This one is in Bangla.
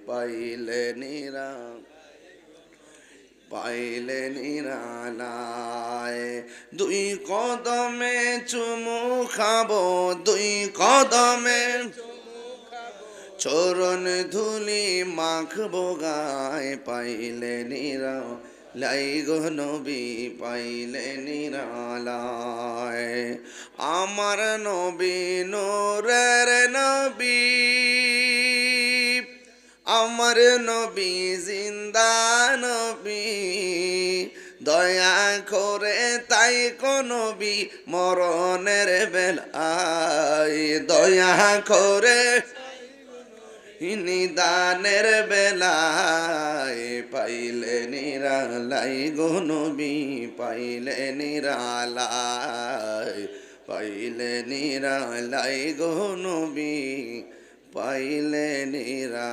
পাইলে নিরা পাইলে নিরালায় দুই কদমে চুমু খাবো দুই কদমে চরণ ধুলি মাখবো গায় পাইলে নিরা লাই গো নবী পাইলে নিরালায় আমার নবী নূরের নবী আমার নবী জিন্দা নবী দয়া করে তাই কো নবী মরণের বেলায় দয়া করে নিদানের বেলায় পাইলে নিরালাই গো নবী পাইলে নিরালাই পাইলে নিরালাই গো নবী পাইলে নিরা